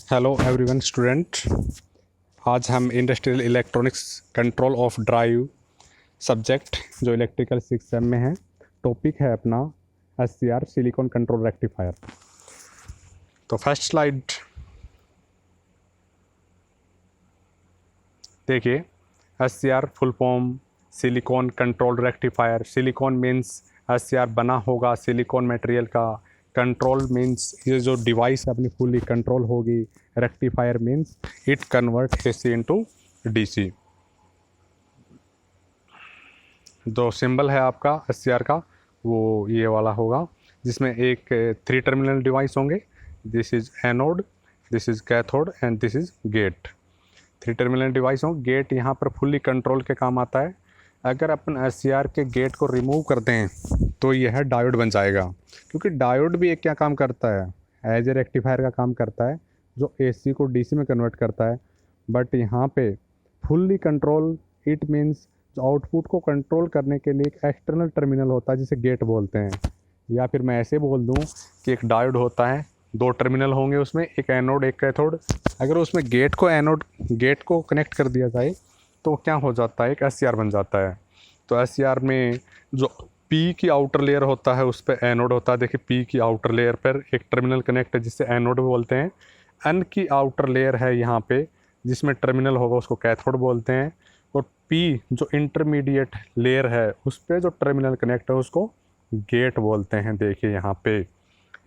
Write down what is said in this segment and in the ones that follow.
Hello everyone student. आज हम industrial electronics control of drive subject जो इलेक्ट्रिकल 6 में है, टॉपिक है अपना SCR सिलिकॉन कंट्रोल रेक्टिफायर। तो फर्स्ट स्लाइड देखिए। SCR full form silicon control rectifier. Silicon means SCR बना होगा सिलिकॉन मटेरियल का। कंट्रोल मीन्स ये जो डिवाइस है अपनी फुली कंट्रोल होगी। Rectifier means it convert AC into DC। जो सिंबल है आपका SCR का वो ये वाला होगा, जिसमें एक 3 टर्मिनल डिवाइस होंगे। This is anode, this is cathode and this is gate. 3 terminal device हों। गेट यहाँ पर फुल्ली कंट्रोल के काम आता है। अगर अपन SCR के गेट को रिमूव करते हैं तो यह डायोड बन जाएगा, क्योंकि डायोड भी एक क्या काम करता है, एज ए रेक्टिफायर का काम करता है, जो AC को DC में कन्वर्ट करता है। बट यहाँ पे फुल्ली कंट्रोल, इट मीन्स जो आउटपुट को कंट्रोल करने के लिए एक एक्सटर्नल टर्मिनल होता है जिसे गेट बोलते हैं। या फिर मैं ऐसे बोल दूँ कि एक डायोड होता है, 2 टर्मिनल होंगे उसमें, एक एनोड एक कैथोड। अगर उसमें गेट को कनेक्ट कर दिया जाए तो क्या हो जाता है, एक SCR बन जाता है। तो SCR में जो P की आउटर लेयर होता है उस पर एनोड होता है। देखिए P की आउटर लेयर पर एक टर्मिनल कनेक्ट है जिससे एनोड बोलते हैं। N की आउटर लेयर है यहाँ पे जिसमें टर्मिनल होगा उसको कैथोड बोलते हैं। और P जो इंटरमीडिएट लेयर है उस पर जो टर्मिनल कनेक्ट है उसको गेट बोलते हैं। देखिए यहाँ पे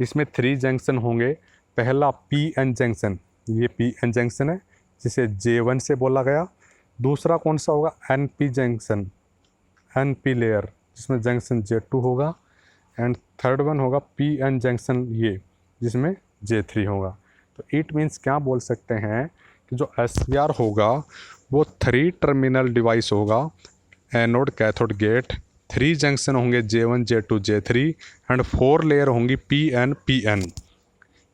इसमें 3 जंक्शन होंगे। पहला PN जंक्शन, ये PN जंक्शन है जिसे J1 से बोला गया। दूसरा कौन सा होगा, NP जंक्शन, NP लेयर जिसमें जंक्शन J2 होगा। एंड थर्ड वन होगा PN जंक्शन, ये जिसमें J3 होगा। तो इट मीन्स क्या बोल सकते हैं कि जो SCR होगा वो 3 टर्मिनल डिवाइस होगा, एनोड कैथोड गेट। 3 जंक्शन होंगे J1 J2 J3 and 4 layer होंगी PN PN।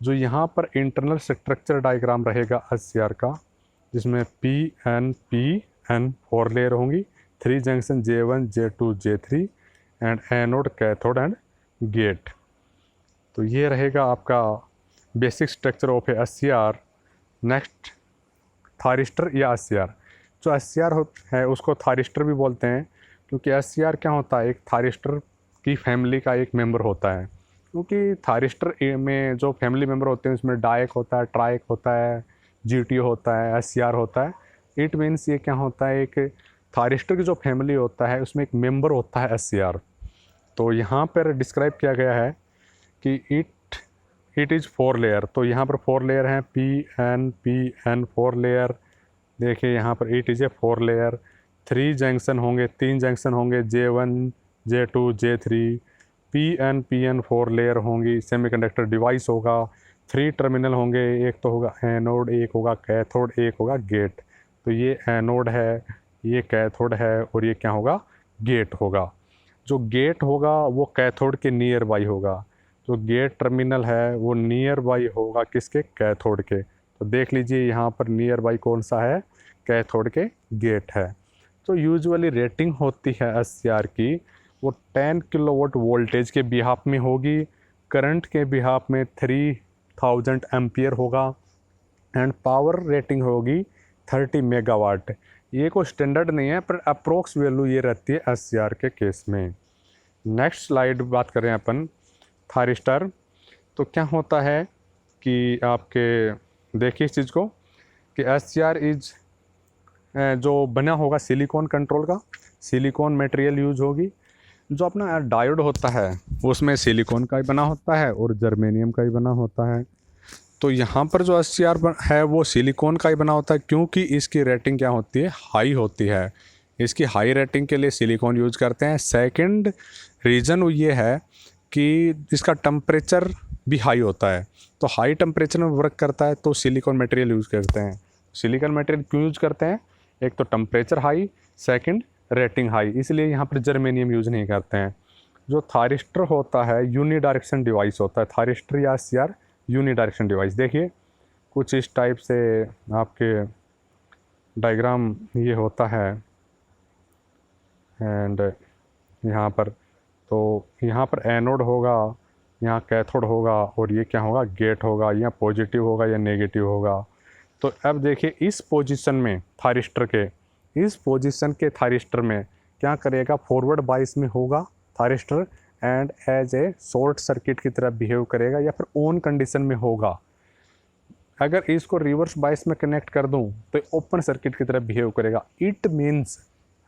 जो यहाँ पर इंटरनल स्ट्रक्चर डायग्राम रहेगा SCR का, जिसमें PN PN 4 लेयर होंगी, 3 junction J1 J2 J3 and anode cathode and gate. तो ये रहेगा आपका basic structure of a SCR। Next thyristor या SCR। जो SCR है उसको थारिस्टर भी बोलते हैं, क्योंकि SCR क्या होता है, एक थारिस्टर की फैमिली का एक मेंबर होता है। क्योंकि थारिस्टर में जो फैमिली मेंबर होते हैं उसमें डायक होता है, ट्राइक होता है, GTO होता है, SCR होता है। इट मीन्स ये क्या होता है, एक थारिस्टर की जो फैमिली होता है उसमें एक मेंबर होता है SCR। तो यहाँ पर डिस्क्राइब किया गया है कि इट इज़ 4 लेयर। तो यहाँ पर 4 लेयर हैं, PN PN 4 लेयर। देखिए यहाँ पर it is a 4 layer. 3 junction होंगे, 3 जंक्शन होंगे J1 J2 J3। PN PN 4 layer होंगी। सेमीकंडक्टर डिवाइस होगा। 3 टर्मिनल होंगे, एक तो होगा एनोड, एक होगा कैथोड, एक होगा गेट। तो ये एनोड है, ये कैथोड है और ये क्या होगा, गेट होगा। जो गेट होगा वो कैथोड के नियर बाई होगा। जो गेट टर्मिनल है वो नियर बाई होगा किसके, कैथोड के। तो देख लीजिए यहाँ पर नियर बाई कौन सा है, कैथोड के गेट है। तो यूजुअली रेटिंग होती है SCR की वो 10 किलोवाट वोल्टेज के बिहाफ में होगी। करंट के बिहाफ में 3000 एम्पियर होगा एंड पावर रेटिंग होगी 30 मेगावाट। ये कोई स्टैंडर्ड नहीं है पर अप्रोक्स वैल्यू ये रहती है SCR के केस में। नेक्स्ट स्लाइड बात करें अपन थारिस्टर। तो क्या होता है कि आपके देखिए इस चीज़ को कि SCR इज जो बना होगा सिलिकॉन कंट्रोल का, सिलिकॉन मटेरियल यूज होगी। जो अपना डायोड होता है उसमें सिलिकॉन का ही बना होता है और जर्मेनियम का ही बना होता है। तो यहाँ पर जो SCR है वो सिलिकॉन का ही बना होता है, क्योंकि इसकी रेटिंग क्या होती है, हाई होती है। इसकी हाई रेटिंग के लिए सिलिकॉन यूज करते हैं। सेकंड रीज़न ये है कि इसका टेम्परेचर भी हाई होता है। तो हाई टेम्परेचर में वर्क करता है तो सिलिकॉन मटेरियल यूज़ करते हैं। सिलिकॉन मटेरियल क्यों यूज़ करते हैं, एक तो temperature high, second rating high, इसलिए यहाँ पर जर्मेनियम यूज़ नहीं करते हैं। जो थारिस्टर होता है यूनी डायरेक्शन डिवाइस होता है। थारिस्टर या SCR यूनी डायरेक्शन डिवाइस। देखिए कुछ इस टाइप से आपके डायग्राम ये होता है एंड यहाँ पर, तो यहाँ पर एनोड होगा यहाँ कैथोड होगा और ये क्या होगा, गेट होगा, या पॉजिटिव होगा या नेगेटिव होगा। तो अब देखिए इस पोजीशन में थायरिस्टर के, इस पोजीशन के थायरिस्टर में क्या करेगा, फॉरवर्ड बाइस में होगा thyristor and as a short circuit की तरह बिहेव करेगा या फिर ऑन कंडीशन में होगा। अगर इसको रिवर्स बाइस में कनेक्ट कर दूं तो ओपन सर्किट की तरह बिहेव करेगा। इट मीन्स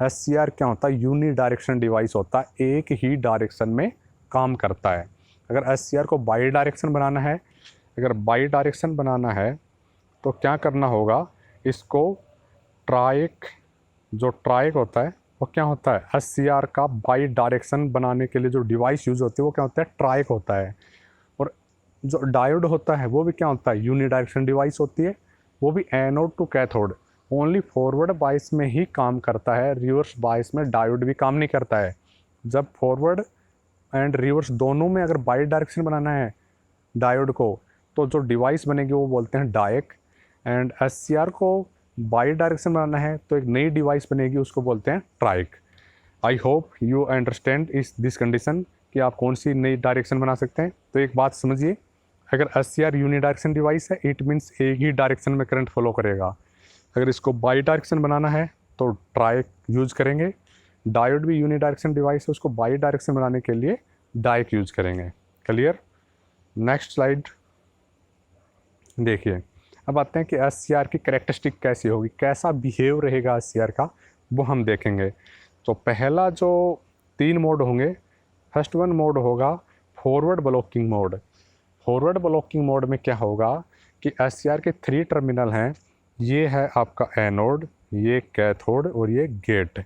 SCR क्या होता है, यूनी डायरेक्शन डिवाइस होता है, एक ही डायरेक्शन में काम करता है। अगर SCR को बाई डायरेक्शन बनाना है, अगर बाई डायरेक्शन बनाना है तो क्या करना होगा, इसको ट्राइक, जो ट्राइक होता है वो क्या होता है, SCR का बाई डायरेक्शन बनाने के लिए जो डिवाइस यूज़ होती है वो क्या होता है, ट्राइक होता है। और जो डायोड होता है वो भी क्या होता है, यूनी डायरेक्शन डिवाइस होती है, वो भी anode to cathode. Only forward bias में ही काम करता है, रिवर्स बाइस में डायोड भी काम नहीं करता है। जब फॉरवर्ड एंड रिवर्स दोनों में अगर बाई डायरेक्शन बनाना है डायोड को, तो जो डिवाइस बनेगी वो बोलते हैं डायक। एंड SCR को बाई डायरेक्शन बनाना है तो एक नई डिवाइस बनेगी, उसको बोलते हैं triac. I hope you understand इस दिस कंडीशन कि आप कौन सी नई डायरेक्शन बना सकते हैं। तो एक बात समझिए, अगर SCR यूनी डायरेक्शन डिवाइस है, इट मीन्स एक ही डायरेक्शन में करंट फॉलो करेगा। अगर इसको बाई डायरेक्शन बनाना है तो ट्राइक यूज करेंगे। डायोड भी यूनी डायरेक्शन डिवाइस है, उसको बाई डायरेक्शन बनाने के लिए डायक यूज करेंगे। क्लियर। नेक्स्ट स्लाइड देखिए। अब आते हैं कि SCR की कैरेक्टरिस्टिक कैसी होगी, कैसा बिहेव रहेगा SCR का, वो हम देखेंगे। तो पहला जो 3 मोड होंगे, फर्स्ट वन मोड होगा forward blocking mode. Forward blocking mode में क्या होगा कि SCR के 3 टर्मिनल हैं, ये है आपका एनोड, ये कैथोड और ये गेट।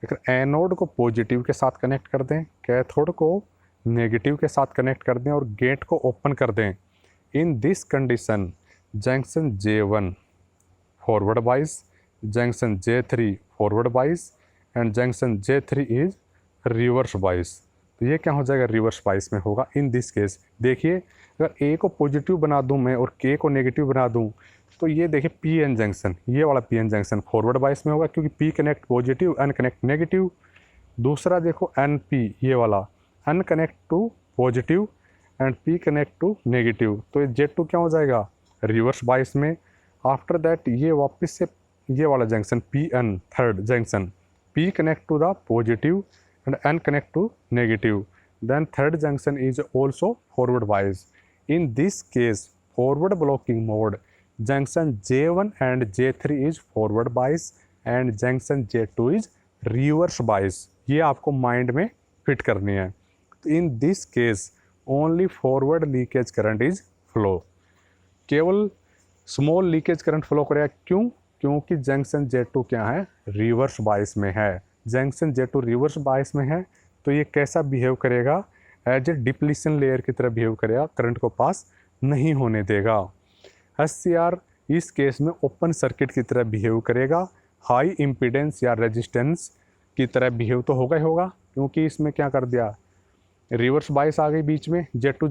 अगर एनोड को पॉजिटिव के साथ कनेक्ट कर दें, कैथोड को नेगेटिव के साथ कनेक्ट कर दें और गेट को ओपन कर दें, in this condition junction J1 forward बाइस, junction J3 forward bias and junction J3 is reverse bias. तो ये क्या हो जाएगा, रिवर्स बाइस में होगा। इन दिस केस देखिए, अगर A को पॉजिटिव बना दूं मैं और K को नेगेटिव बना दूं, तो ये देखिए PN जंक्शन, ये वाला PN जंक्शन फॉरवर्ड बाइस में होगा क्योंकि P connect positive, N connect negative. दूसरा देखो NP, ये वाला N connect to positive and P connect to negative, तो ये J2 क्या हो जाएगा, रिवर्स बाइस में। आफ्टर दैट ये वापस से ये वाला junction PN third junction, P connect to the positive and N connect to negative, then third junction is also forward bias. In this case, forward blocking mode, junction J1 and J3 is forward bias and junction J2 is reverse bias. ये आपको mind में fit करनी है। तो इन this case only forward leakage current is flow, केवल small leakage current flow करेगा। क्यों, क्योंकि जंक्शन J2 क्या है, रिवर्स बाइस में है। जंक्शन J2 रिवर्स बाइस में है तो ये कैसा बिहेव करेगा, एज ए डिप्लीशन लेयर की तरह बिहेव करेगा, करंट को पास नहीं होने देगा। SCR इस केस में ओपन सर्किट की तरह बिहेव करेगा, हाई इम्पीडेंस या रेजिस्टेंस की तरह बिहेव तो होगा ही होगा, क्योंकि इसमें क्या कर दिया, रिवर्स बाइस आ गई बीच में। J2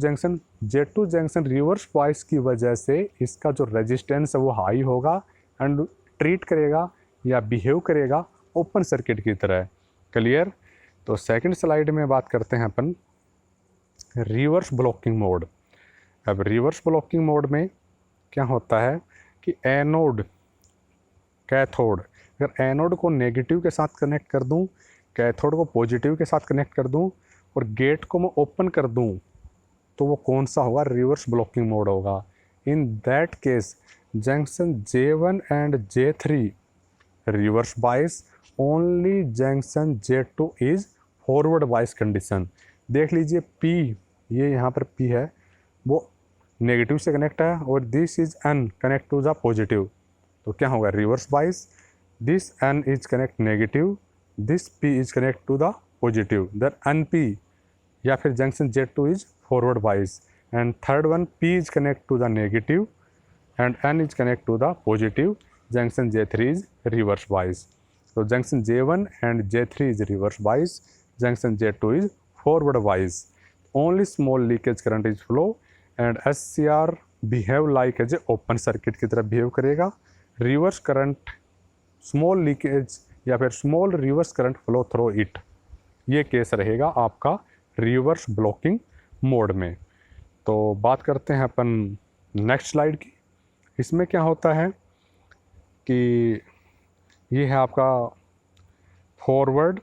जंक्शन रिवर्स बाइस की वजह से इसका जो रेजिस्टेंस है वो हाई होगा एंड ट्रीट करेगा या बिहेव करेगा ओपन सर्किट की तरह। क्लियर। तो सेकंड स्लाइड में बात करते हैं अपन रिवर्स ब्लॉकिंग मोड। अब रिवर्स ब्लॉकिंग मोड में क्या होता है कि एनोड कैथोड, अगर एनोड को नेगेटिव के साथ कनेक्ट कर दूं, कैथोड को पॉजिटिव के साथ कनेक्ट कर दूं और गेट को मैं ओपन कर दूं, तो वो कौन सा होगा, रिवर्स ब्लॉकिंग मोड होगा। इन that case junction J1 and J3 reverse bias, only junction J2 is forward बाइस कंडीशन। देख लीजिए P, ये यहाँ पर P है, वो नेगेटिव से कनेक्ट है और this is N connect to the positive, तो क्या होगा, reverse bias. This N is connect negative, this P is connect to the positive, then NP या फिर junction J2 is forward bias and third one P is connect to the negative and N is connect to the positive, junction J3 is reverse bias. So junction J1 and J3 is reverse bias, junction J2 is forward bias. Only small leakage current is flow and SCR behave like as a open circuit की तरह behave करेगा। Reverse current, small leakage या फिर small reverse current flow through it, ये case रहेगा आपका reverse blocking mode में। तो बात करते हैं अपन नेक्स्ट स्लाइड की। इसमें क्या होता है कि ये है आपका forward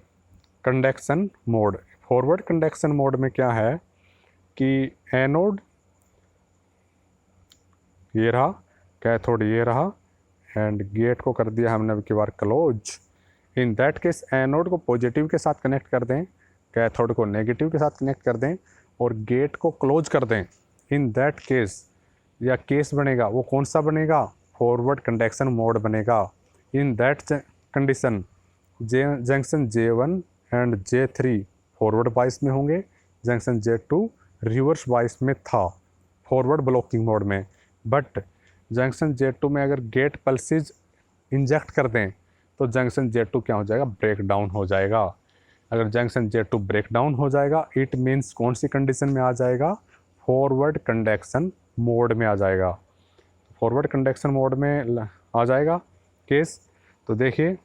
conduction mode. Forward conduction mode में क्या है कि एनोड ये रहा, कैथोड ये रहा, एंड गेट को कर दिया हमने अब की बार close. In that case anode को पॉजिटिव के साथ कनेक्ट कर दें, कैथोड को नेगेटिव के साथ कनेक्ट कर दें और गेट को क्लोज कर दें। इन दैट केस या केस बनेगा वो कौन सा बनेगा, फॉरवर्ड कंडक्शन मोड बनेगा। In that condition junction J1 and J3 forward bias में होंगे, जंक्शन J2 रिवर्स बाइस में था फॉरवर्ड ब्लॉकिंग मोड में। बट जंक्शन J2 में अगर गेट पल्सेज इंजेक्ट कर दें तो जंक्शन J2 क्या हो जाएगा, ब्रेक डाउन हो जाएगा। अगर जंक्शन J2 ब्रेक डाउन हो जाएगा इट मीन्स कौन सी कंडीशन में आ जाएगा, फॉरवर्ड कंडक्शन मोड में आ जाएगा। फॉरवर्ड कंडक्शन मोड में आ जाएगा केस। तो देखिए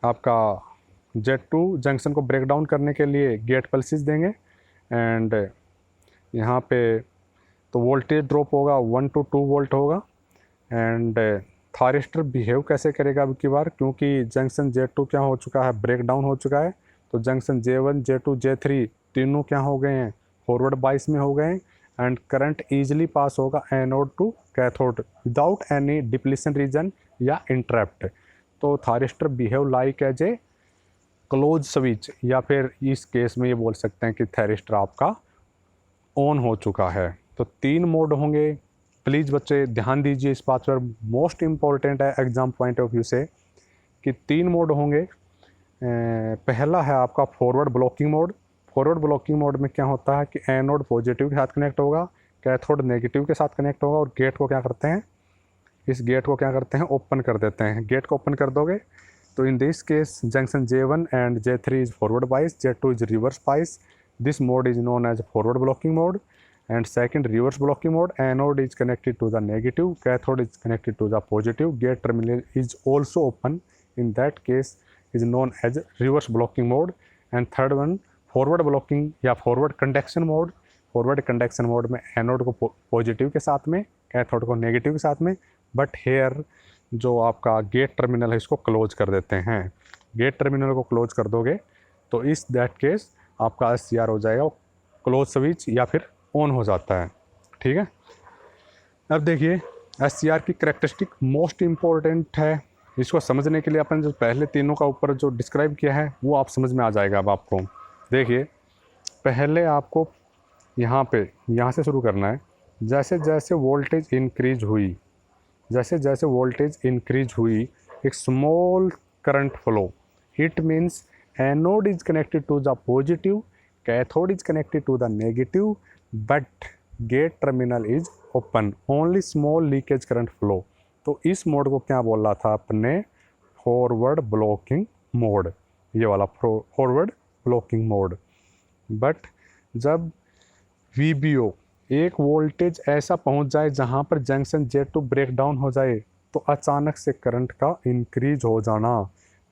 आपका J2 जंक्शन को ब्रेक डाउन करने के लिए गेट पल्सेस देंगे एंड यहाँ पे तो वोल्टेज ड्रॉप होगा 1 to 2 वोल्ट होगा। एंड थारिस्टर बिहेव कैसे करेगा अब की बार, क्योंकि जंक्शन J2 क्या हो चुका है, ब्रेक डाउन हो चुका है। तो जंक्शन J1 J2 J3 तीनों क्या हो गए हैं, फॉरवर्ड बाइस में हो गए हैं एंड करंट ईजिली पास होगा anode to cathode without any depletion region या इंटरप्ट। तो thyristor behave like as a close switch, या फिर इस केस में ये बोल सकते हैं कि थारिस्टर आपका ऑन हो चुका है। तो 3 मोड होंगे। प्लीज़ बच्चे ध्यान दीजिए इस बात पर, मोस्ट इम्पॉर्टेंट है एग्जाम पॉइंट ऑफ व्यू से कि 3 मोड होंगे। पहला है आपका forward blocking mode. Forward blocking mode में क्या होता है कि एनोड पॉजिटिव के साथ कनेक्ट होगा, कैथोड नेगेटिव के साथ कनेक्ट होगा और गेट को क्या करते हैं, इस गेट को क्या करते हैं, ओपन कर देते हैं। गेट को ओपन कर दोगे तो इन this case junction J1 and J3 is forward बाइस, J2 is reverse bias. This mode is known as forward blocking mode. And second, reverse blocking mode, anode is connected to the negative, cathode is connected to the positive, gate terminal is also open. In that case is known as reverse blocking mode. And third one, forward blocking या forward conduction mode. forward conduction mode में anode को positive के साथ में, cathode को negative के साथ में, but here जो आपका गेट टर्मिनल है इसको क्लोज कर देते हैं। गेट टर्मिनल को क्लोज कर दोगे तो इस दैट केस आपका SCR हो जाएगा क्लोज स्विच या फिर ऑन हो जाता है। ठीक है, अब देखिए SCR की कैरेक्टरिस्टिक मोस्ट इम्पोर्टेंट है। इसको समझने के लिए अपन जो पहले तीनों का ऊपर जो डिस्क्राइब किया है वो आप समझ में आ जाएगा। अब आपको देखिए पहले आपको यहाँ से शुरू करना है। जैसे जैसे वोल्टेज इंक्रीज हुई, जैसे जैसे वोल्टेज इंक्रीज हुई एक small current flow, it means anode is connected to the positive, cathode is connected to the negative, but gate terminal is open, only small leakage current flow. तो इस mode को क्या बोल रहा था अपने, फॉरवर्ड ब्लॉकिंग मोड, ये वाला फॉरवर्ड ब्लॉकिंग मोड। बट जब VBO एक वोल्टेज ऐसा पहुंच जाए जहां पर जंक्शन J2 ब्रेक डाउन हो जाए तो अचानक से करंट का इंक्रीज हो जाना,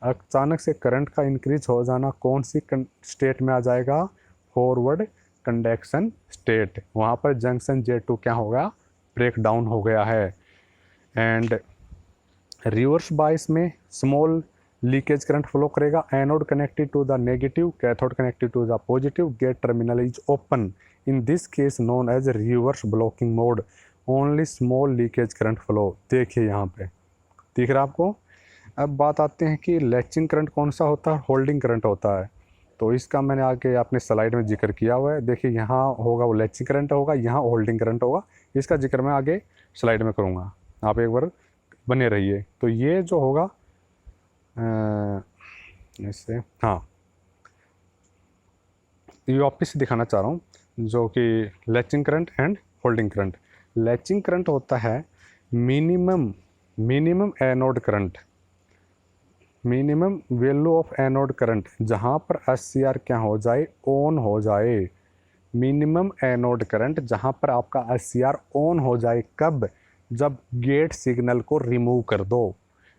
अचानक से करंट का इंक्रीज हो जाना कौन सी स्टेट में आ जाएगा, फॉरवर्ड कंडक्शन स्टेट। वहाँ पर जंक्शन J2 क्या होगा, ब्रेक डाउन हो गया है। एंड रिवर्स बाइस में स्मॉल लीकेज करंट फ्लो करेगा, anode connected to the negative, cathode connected to the positive, gate terminal is open, in this case known as reverse blocking mode, only small leakage current flow. देखिए यहाँ पे दिख रहा है आपको। अब बात आते हैं कि लैचिंग करंट कौन सा होता है, होल्डिंग करंट होता है। तो इसका मैंने आगे अपने स्लाइड में जिक्र किया हुआ है। देखिए यहाँ होगा वो लैचिंग करंट होगा, यहाँ होल्डिंग करंट होगा। इसका जिक्र मैं आगे स्लाइड में करूँगा, आप एक बार बने रहिए। तो ये जो होगा इससे, हाँ ये वापस से दिखाना चाह रहा हूँ जो कि latching current and holding current. Latching current होता है minimum anode current, minimum value of anode current, जहाँ पर SCR क्या हो जाए, ऑन हो जाए। मिनिमम एनोड करंट जहाँ पर आपका SCR ऑन हो जाए, कब, जब गेट सिग्नल को रिमूव कर दो।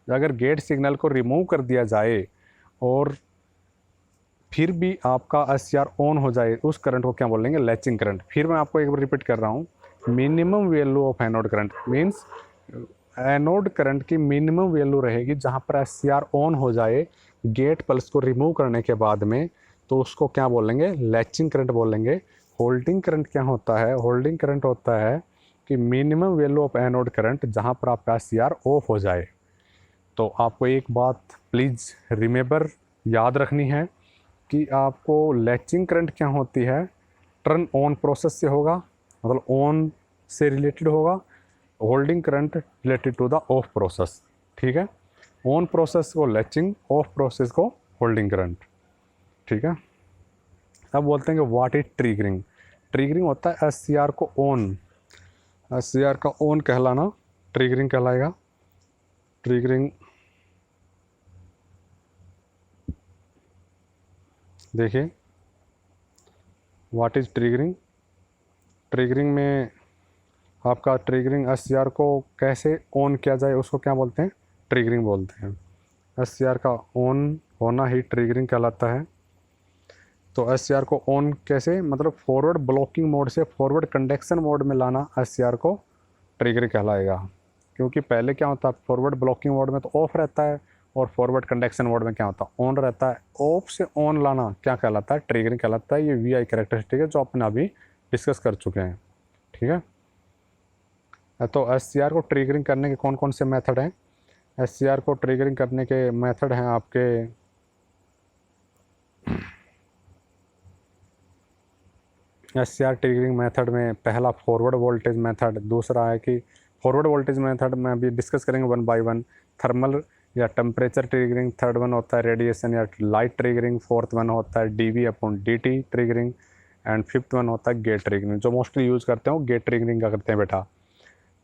अगर गेट सिग्नल को रिमूव कर दिया जाए और फिर भी आपका SCR ऑन हो जाए, उस करंट को क्या बोलेंगे? Latching current. फिर मैं आपको एक बार रिपीट कर रहा हूँ, minimum value of anode current means anode current की मिनिमम वैल्यू रहेगी जहाँ पर SCR ऑन हो जाए गेट पल्स को रिमूव करने के बाद में, तो उसको क्या बोलेंगे? लैचिंग करंट बोलेंगे। होल्डिंग करंट क्या होता है? होल्डिंग करंट होता है कि minimum value of anode current जहाँ पर आपका SCR ऑफ हो जाए। तो आपको एक बात प्लीज़ रिमेंबर याद रखनी है कि आपको लैचिंग करंट क्या होती है? टर्न ऑन प्रोसेस से होगा, मतलब ऑन से रिलेटेड होगा। Holding current related to the off process, ठीक है। ऑन प्रोसेस को लैचिंग, ऑफ प्रोसेस को होल्डिंग करंट, ठीक है। अब बोलते हैं कि व्हाट इज ट्रिगरिंग। ट्रिगरिंग होता है SCR को ऑन, SCR का ऑन कहलाना ट्रिगरिंग कहलाएगा। ट्रिगरिंग देखिए, व्हाट इज ट्रिगरिंग। ट्रिगरिंग में आपका ट्रिगरिंग SCR को कैसे ऑन किया जाए उसको क्या बोलते हैं? ट्रिगरिंग बोलते हैं। SCR का ऑन होना ही ट्रिगरिंग कहलाता है। तो SCR को ऑन कैसे, मतलब फॉरवर्ड ब्लॉकिंग मोड से फॉरवर्ड कंडक्शन मोड में लाना SCR को ट्रिगर कहलाएगा। क्योंकि पहले क्या होता है, फॉरवर्ड ब्लॉकिंग मोड में तो ऑफ रहता है और फॉरवर्ड कंडक्शन मोड में क्या होता है? ऑन रहता है। ऑफ से ऑन लाना क्या कहलाता है? ट्रिगरिंग कहलाता है। ये VI कैरेक्टरिस्टिक है जो अपन अभी डिस्कस कर चुके हैं, ठीक है। तो SCR को ट्रिगरिंग करने के कौन कौन से मेथड हैं? SCR को ट्रिगरिंग करने के मेथड हैं आपके SCR ट्रिगरिंग मेथड में पहला फॉरवर्ड वोल्टेज मेथड, दूसरा है कि फॉरवर्ड वोल्टेज मेथड में अभी डिस्कस करेंगे वन बाय वन। थर्मल या टेम्परेचर ट्रिगरिंग, थर्ड वन होता है रेडिएशन या लाइट ट्रिगरिंग, फोर्थ वन होता है dV/dt triggering, and fifth one होता है गेट ट्रिगरिंग। जो मोस्टली यूज़ करते हैं वो गेट ट्रिगरिंग का करते हैं बेटा।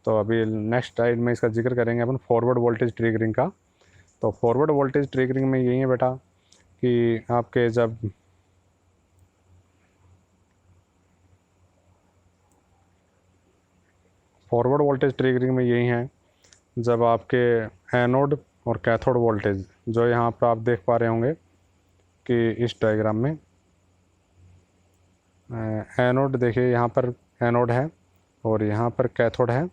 तो अभी नेक्स्ट स्लाइड में इसका जिक्र करेंगे अपन फॉरवर्ड वोल्टेज ट्रिगरिंग का। तो फॉरवर्ड वोल्टेज ट्रिगरिंग में यही है बेटा कि आपके जब फॉरवर्ड वोल्टेज ट्रिगरिंग में यही है जब आपके एनोड और कैथोड वोल्टेज, जो यहाँ पर आप देख पा रहे होंगे कि इस डायग्राम में एनोड, देखिए यहाँ पर एनोड है और यहाँ पर कैथोड है,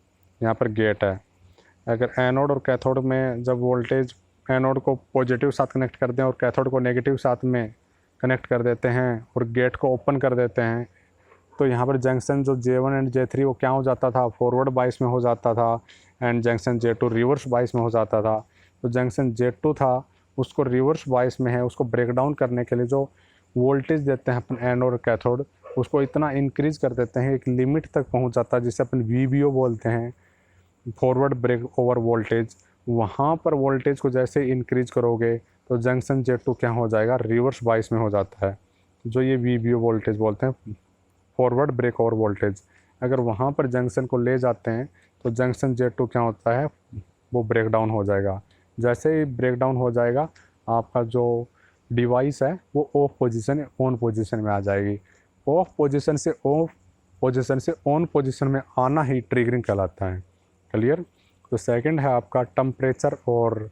यहाँ पर गेट है। अगर एनोड और कैथोड में जब वोल्टेज एनोड को पॉजिटिव साथ कनेक्ट कर दें और कैथोड को नेगेटिव साथ में कनेक्ट कर देते हैं और गेट को ओपन कर देते हैं, तो यहाँ पर जंक्शन जो J1 एंड J3 वो क्या हो जाता था? फॉरवर्ड बाइस में हो जाता था, and junction J2 reverse bias में हो जाता था। तो जंक्शन J2 था उसको रिवर्स बाइस में है, उसको ब्रेक डाउन करने के लिए जो वोल्टेज देते हैं अपन एनोड और कैथोड, उसको इतना इंक्रीज कर देते हैं एक लिमिट तक पहुँच जाता है जिसे अपन VBO बोलते हैं, फॉरवर्ड ब्रेक ओवर वोल्टेज। वहाँ पर वोल्टेज को जैसे इंक्रीज करोगे तो जंक्शन J2 क्या हो जाएगा? रिवर्स बाइस में हो जाता है, जो ये VBO वोल्टेज बोलते हैं, फॉरवर्ड ब्रेक ओवर वोल्टेज। अगर वहाँ पर जंक्शन को ले जाते हैं तो जंक्शन J2 क्या होता है? वो ब्रेक डाउन हो जाएगा। जैसे ही ब्रेक डाउन हो जाएगा आपका जो डिवाइस है वो ऑफ पोजीशन ऑन पोजीशन में आ जाएगी। ऑफ पोजीशन से ऑन पोजीशन में आना ही ट्रिगरिंग कहलाता है। क्लियर? तो सेकंड है आपका टेम्परेचर और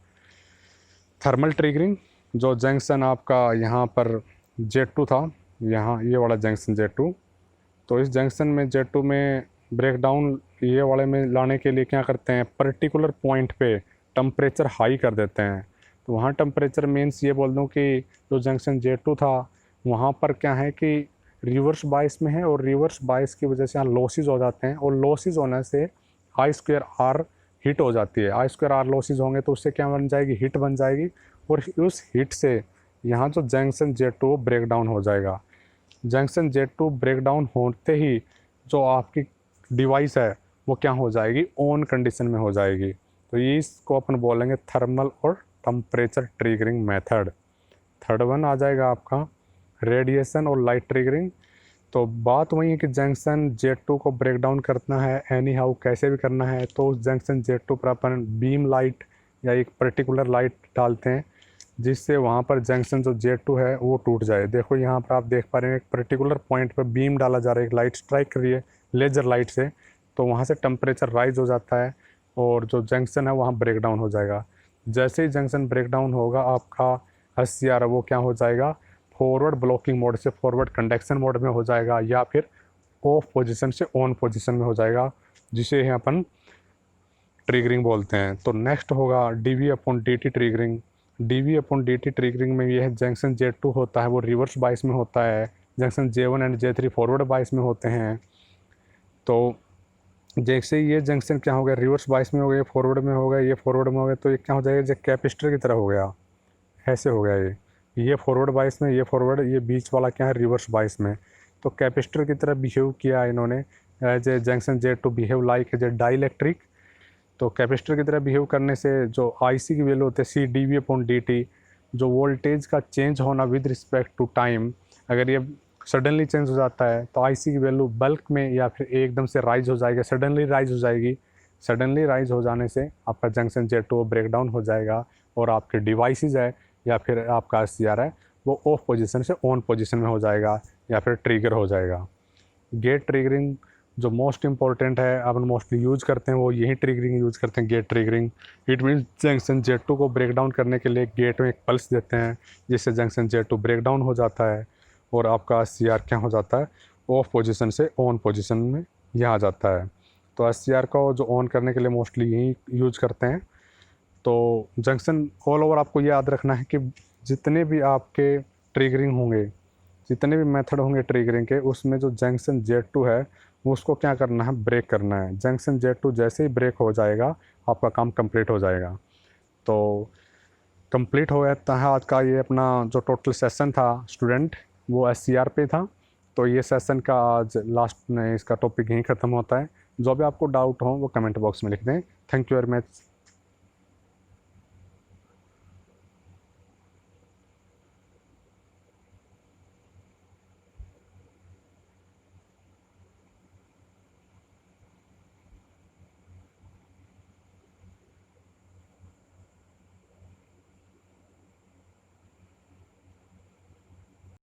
थर्मल ट्रिगरिंग। जो जंक्शन आपका यहाँ पर J2 था, यहाँ ये वाला जंक्शन J2, तो इस जंक्शन में J2 में ब्रेक डाउन ये वाले में लाने के लिए क्या करते हैं? पर्टिकुलर पॉइंट पे टेम्परेचर हाई कर देते हैं। तो वहाँ टेम्परेचर मीन्स ये बोल दूँ कि जो जंक्शन J2 था वहाँ पर क्या है कि रिवर्स बाइस में है और रिवर्स बाइस की वजह से यहाँ लॉसेज हो जाते हैं, और लॉसेज होने से I²R हीट हो जाती है। I²R लॉसेज होंगे तो उससे क्या बन जाएगी? हीट बन जाएगी, और उस हीट से यहाँ जो जंक्शन J2 ब्रेक डाउन हो जाएगा। जंक्शन J2 ब्रेक डाउन होते ही जो आपकी डिवाइस है वो क्या हो जाएगी? ऑन कंडीशन में हो जाएगी। तो ये इसको अपन बोलेंगे थर्मल और temperature triggering method. Third one आ जाएगा आपका रेडिएशन और लाइट ट्रिगरिंग। तो बात वही है कि जंक्शन J2 को ब्रेक डाउन करना है एनी हाउ, कैसे भी करना है, तो उस जंक्शन J2 पर अपन बीम लाइट या एक पर्टिकुलर लाइट डालते हैं जिससे वहाँ पर जंक्शन जो J2 है वो टूट जाए। देखो यहाँ पर आप देख पा रहे हैं एक पर्टिकुलर पॉइंट पर बीम डाला जा रहा है, एक लाइट स्ट्राइक कर रही है लेज़र लाइट से, तो वहाँ से टेम्परेचर राइज हो जाता है और जो जंक्शन है वहाँ ब्रेक डाउन हो जाएगा। जैसे ही जंक्शन ब्रेक डाउन होगा आपका SCR वो क्या हो जाएगा? फॉरवर्ड ब्लॉकिंग मोड से फॉरवर्ड कंडक्शन मोड में हो जाएगा, या फिर ऑफ पोजीशन से ऑन पोजीशन में हो जाएगा, जिसे यहाँ अपन ट्रिगरिंग बोलते हैं। तो नेक्स्ट होगा dV/dt ट्रिगरिंग। dV/dt ट्रिगरिंग में यह जंक्शन J2 होता है वो रिवर्स बाइस में होता है, junction J1 and J3 forward bias में होते हैं। तो जैसे ये जंक्शन क्या हो गया, रिवर्स बाइस में हो गया, फॉरवर्ड में हो गया, ये फॉरवर्ड में हो गया, तो ये क्या हो जाएगा, जैसे कैपेसिटर की तरह हो गया, ऐसे हो गया ये फॉरवर्ड बाइस में, ये फॉरवर्ड, ये बीच वाला क्या है रिवर्स बाइस में। तो कैपेसिटर की तरह बिहेव किया इन्होंने, as a junction J2 behave like as a dielectric. तो कैपेसिटर की तरह बिहेव करने से जो IC की वैल्यू होती है C dV/dt, जो वोल्टेज का चेंज होना विद रिस्पेक्ट टू टाइम, अगर ये सडनली चेंज हो जाता है तो IC की वैल्यू बल्क में या फिर एकदम से राइज हो जाएगी, सडनली राइज हो जाएगी। सडनली राइज हो जाने से आपका जंक्शन J2 ब्रेक डाउन हो जाएगा और आपके डिवाइसेस है या फिर आपका SCR है वो ऑफ पोजीशन से ऑन पोजीशन में हो जाएगा या फिर ट्रिगर हो जाएगा। गेट ट्रिगरिंग जो मोस्ट इंपॉर्टेंट है, अपन मोस्टली यूज करते हैं वो यही ट्रिगरिंग यूज करते हैं, gate triggering. It means junction J2 को ब्रेक डाउन करने के लिए गेट में एक पल्स देते हैं, जिससे जंक्शन J2 ब्रेक डाउन हो जाता है और आपका SCR क्या हो जाता है, ऑफ पोजीशन से ऑन पोजीशन में यह आ जाता है। तो SCR को जो ऑन करने के लिए मोस्टली यही यूज करते हैं। तो जंक्शन ऑल ओवर आपको याद रखना है कि जितने भी आपके ट्रिगरिंग होंगे, जितने भी मेथड होंगे ट्रिगरिंग के, उसमें जो जंक्शन J2 है उसको क्या करना है, ब्रेक करना है। जंक्शन J2 जैसे ही ब्रेक हो जाएगा आपका काम कंप्लीट हो जाएगा। तो कंप्लीट हो जाता है आज का ये अपना जो टोटल सेशन था स्टूडेंट, वो SCR पे था। तो ये सेशन का आज लास्ट में इसका टॉपिक यहीं ख़त्म होता है। जो भी आपको डाउट हो वो कमेंट बॉक्स में लिख दें। Thank you very much.